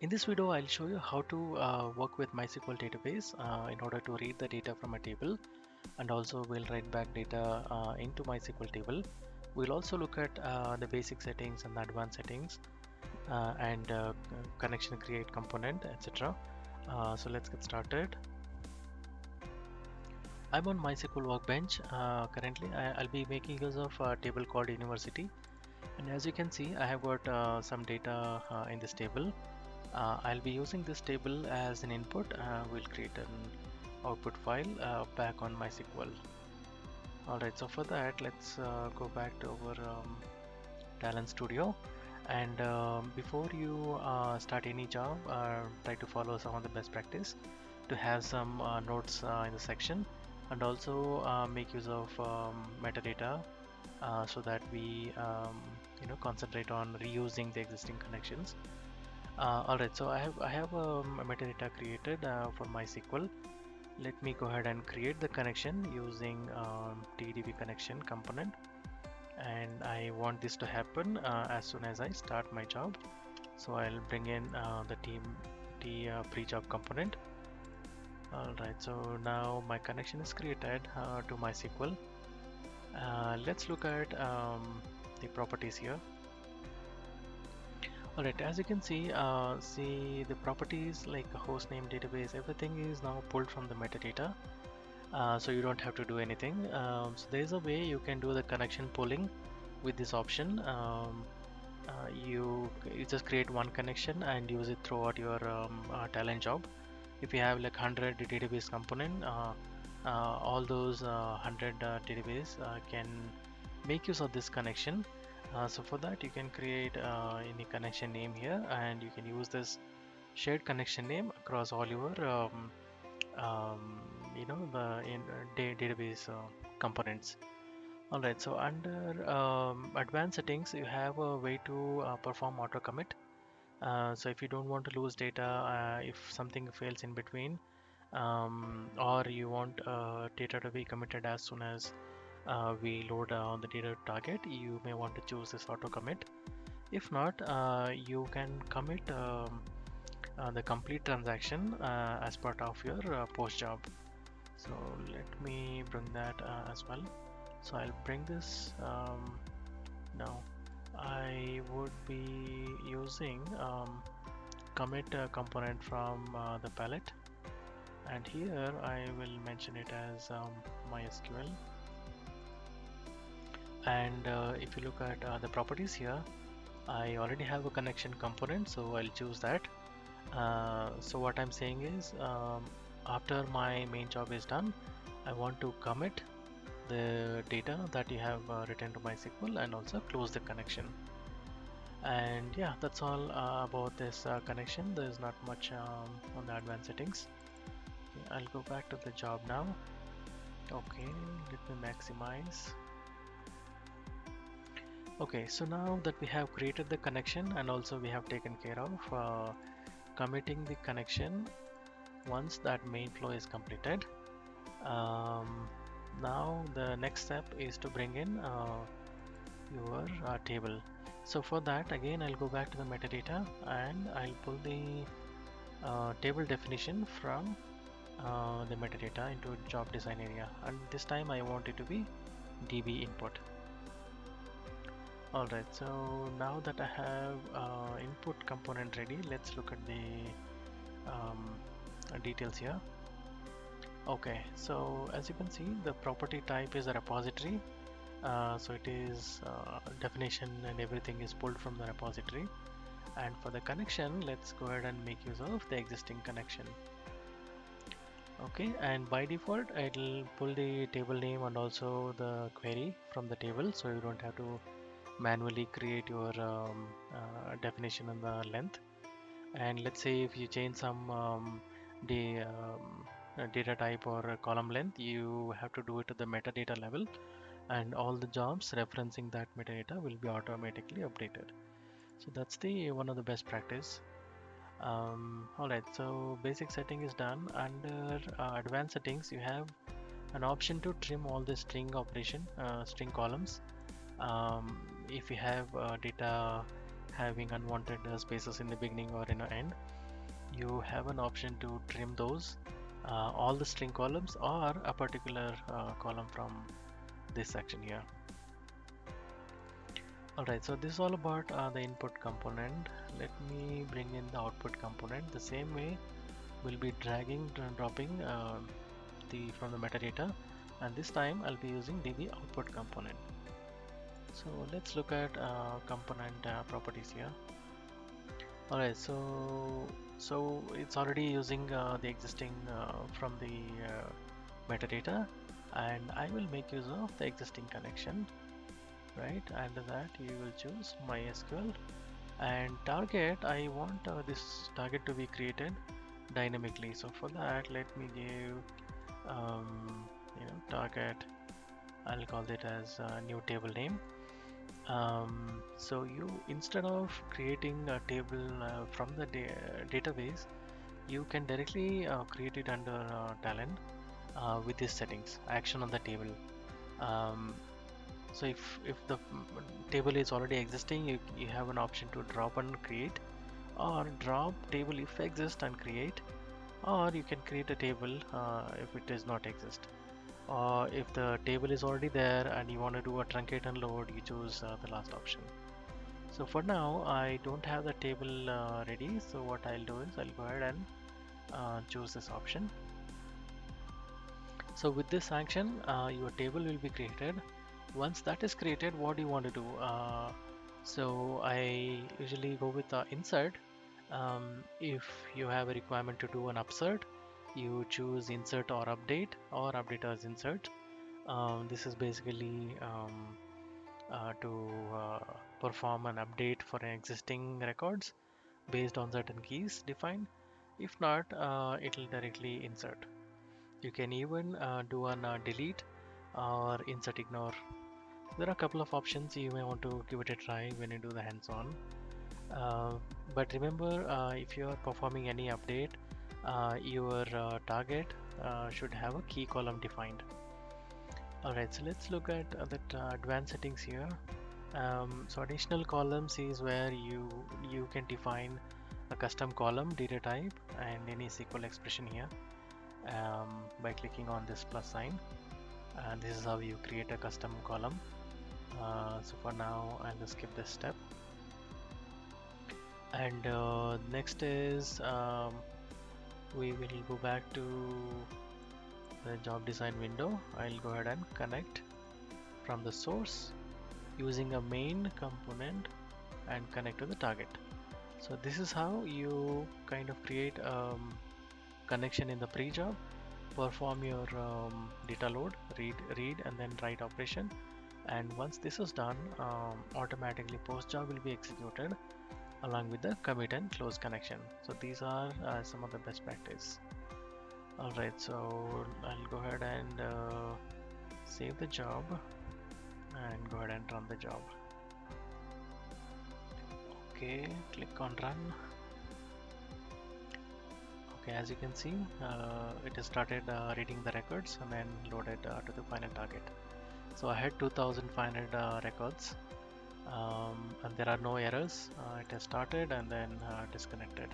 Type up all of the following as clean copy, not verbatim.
In this video, I'll show you how to work with MySQL database in order to read the data from a table, and also we'll write back data into MySQL table. We'll also look at the basic settings and the advanced settings and connection create component, etc. So let's get started. I'm on MySQL Workbench. Currently, I'll be making use of a table called university. And as you can see, I have got some data in this table. I'll be using this table as an input. We'll create an output file back on MySQL. Alright, so for that, let's go back to our Talend Studio. And before you start any job, try to follow some of the best practice to have some notes in the section, and also make use of metadata so that we concentrate on reusing the existing connections. Alright, so I have a metadata created for MySQL. Let me go ahead and create the connection using TDB connection component, and I want this to happen as soon as I start my job. So I'll bring in the pre-job component. Alright, so now my connection is created to MySQL. Let's look at the properties here. Alright, as you can see the properties like hostname, database, everything is now pulled from the metadata. So you don't have to do anything. So there is a way you can do the connection pulling with this option. You just create one connection and use it throughout your Talend job. If you have like 100 database component, all those 100 database can make use of this connection. So for that you can create any connection name here, and you can use this shared connection name across all your um, the database components. Alright, so under advanced settings you have a way to perform auto commit. So if you don't want to lose data, if something fails in between, or you want data to be committed as soon as we load the data target, you may want to choose this auto commit. If not, you can commit the complete transaction as part of your post job. So let me bring that as well. So I'll bring this now. I would be using commit component from the palette, and here I will mention it as MySQL. And if you look at the properties here, I already have a connection component, so I'll choose that. So what I'm saying is, after my main job is done, I want to commit the data that you have written to MySQL and also close the connection. And yeah, that's all about this connection. There's not much on the advanced settings. Okay, I'll go back to the job now. Okay, let me maximize. Okay, so now that we have created the connection and also we have taken care of committing the connection once that main flow is completed, now the next step is to bring in your table. So for that, again I'll go back to the metadata and I'll pull the table definition from the metadata into job design area, and this time I want it to be db input. Alright, so now that I have input component ready, let's look at the details here. Okay, so as you can see, the property type is a repository. So it is definition and everything is pulled from the repository. And for the connection, let's go ahead and make use of the existing connection. Okay, and by default, it'll pull the table name and also the query from the table, so you don't have to manually create your definition and the length. And let's say if you change some data type or column length, you have to do it at the metadata level, and all the jobs referencing that metadata will be automatically updated. So that's the one of the best practice. Alright, so basic setting is done. Under advanced settings, you have an option to trim all the string columns. If you have data having unwanted spaces in the beginning or in the end, you have an option to trim those, all the string columns or a particular column from this section here. Alright, so this is all about the input component. Let me bring in the output component. The same way we'll be dragging and dropping the from the metadata, and this time I'll be using DB output component. So let's look at component properties here. Alright, so it's already using the existing from the metadata, and I will make use of the existing connection. Right, under that you will choose MySQL, and target, I want this target to be created dynamically. So for that, let me give target, I'll call it as a new table name. So you, instead of creating a table from the database, you can directly create it under Talend with these settings, action on the table. So if the table is already existing, you have an option to drop and create, or drop table if exist and create, or you can create a table if it does not exist. Or if the table is already there and you want to do a truncate and load, you choose the last option. So for now, I don't have the table ready, so what I'll do is I'll go ahead and choose this option. So with this action, your table will be created. Once that is created, what do you want to do? So I usually go with insert. If you have a requirement to do an upsert, you choose insert or update as insert. This is basically to perform an update for an existing records based on certain keys defined. If not, it will directly insert. You can even do an delete or insert ignore. There are a couple of options. You may want to give it a try when you do the hands-on. But remember, if you are performing any update, your target should have a key column defined. Alright, so let's look at the advanced settings here. So additional columns is where you can define a custom column, data type, and any SQL expression here by clicking on this plus sign. And this is how you create a custom column. So for now, I'll just skip this step. And next is we will go back to the job design window. I'll go ahead and connect from the source using a main component and connect to the target. So this is how you kind of create connection in the pre-job, perform your data load, read and then write operation, and once this is done, automatically post job will be executed along with the commit and close connection. So these are some of the best practice. Alright, so I'll go ahead and save the job and go ahead and run the job. Okay, click on run. Okay, as you can see, it has started reading the records and then loaded to the final target. So I had 2500 records, and there are no errors. It has started and then disconnected.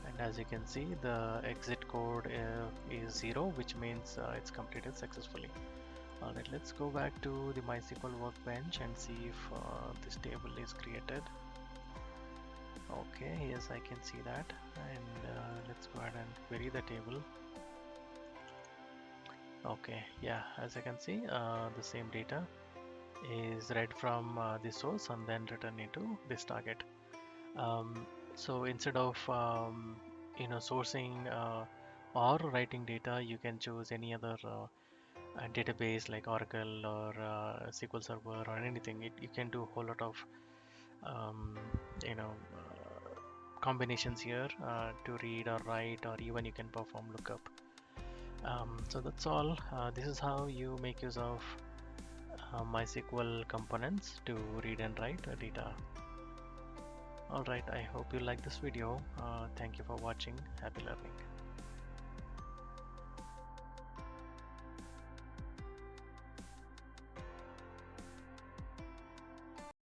And as you can see, the exit code is 0, which means it's completed successfully. Alright, let's go back to the Mysql Workbench and see if this table is created. Okay, yes, I can see that, and let's go ahead and query the table. Okay, yeah, as I can see, the same data is read from the source and then written into this target. So instead of sourcing or writing data, you can choose any other database like Oracle or SQL Server or anything. You can do a whole lot of combinations here to read or write, or even you can perform lookup. So that's all. This is how you make use of MySQL components to read and write data. Alright, I hope you like this video. Thank you for watching. Happy learning.